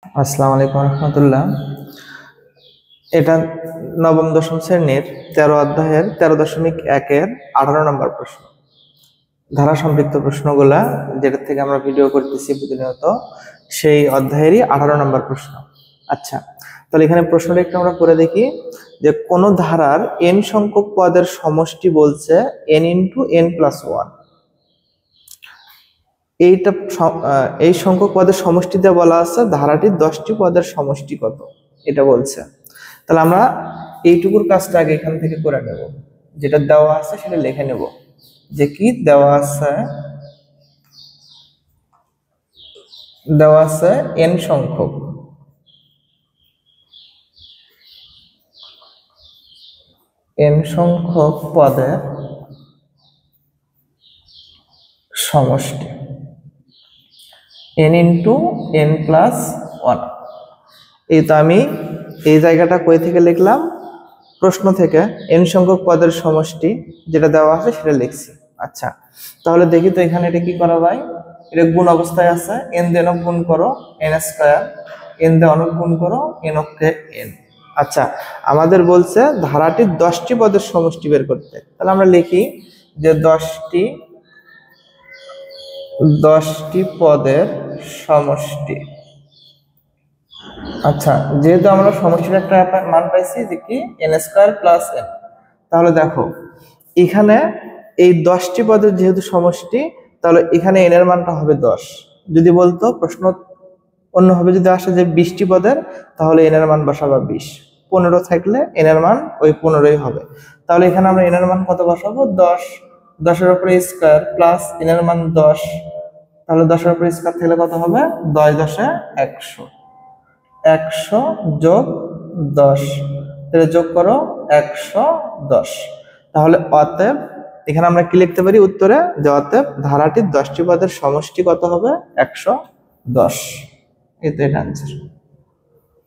আসসালামু আলাইকুম রহমতুল্লাহ। এটা নবম দশম শ্রেণীর 13 অধ্যায়ের 13.1-এর 18 নম্বর প্রশ্ন। ধারা সম্পৃক্ত প্রশ্নগুলা যেটা থেকে আমরা ভিডিও করতেছি প্রতিনিয়ত, সেই অধ্যায়েরই 18 নম্বর প্রশ্ন। আচ্ছা, তাহলে এখানে প্রশ্নটা একটু আমরা করে দেখি যে কোন ধারার n সংখ্যক পদের সমষ্টি বলছে n × n+1। এই সংখ্যক পদের সমষ্টিতে বলা আছে ধারাটির 10টি পদের সমষ্টি কত, এটা বলছে। তাহলে আমরা এইটুকুর কাজটা আগে এখান থেকে করে নেব, যেটা দেওয়া আছে সেটা লিখে নেব যে কি দেওয়া আছে n সংখ্যক পদের সমষ্টি n × n+1। এই তো আমি এই জায়গাটা কই থেকে লিখলাম, প্রশ্ন থেকে n সংখ্যক পদের সমষ্টি যেটা দেওয়া আছে সেটা লিখছি। আচ্ছা, তাহলে দেখি তো এখানে এটা কি করা যায়। এটা গুণ অবস্থায় আছে, n দিয়ে n গুণ করো n², n দিয়ে অনক গুণ করো n-কে n। আচ্ছা, আমাদের বলছে ধারাটির 10টি পদের সমষ্টি বের করতে। তাহলে আমরা লিখি যে 10টি পদের সমষ্টি। আচ্ছা, যেহেতু আমরা সমষ্টির একটা মান পাইছি যে কি n² + n, তাহলে দেখো এখানে এই 10টি পদের যেহেতু সমষ্টি, তাহলে এখানে n এর মানটা হবে 10। যদি বলতো প্রশ্ন অন্যভাবে যদি আসে যে 20টি পদের, তাহলে n এর মান বসাবা 20। 15 থাকলে n এর মান ওই 15ই হবে। তাহলে এখানে আমরা n এর মান কত বসাবো? 10। 10-এর উপরে স্কয়ার প্লাস n এর মান 10। তাহলে 10-এর উপরে স্কয়ার থাকলে কত হবে? 10 × 10 = 100। 100 + 10, তাহলে যোগ করো 110। তাহলে অতএব এখানে আমরা কি লিখতে পারি উত্তরে, যে অতএব ধারাটির 10টি পদের সমষ্টি কত হবে? 110। এই তো এটা आंसर।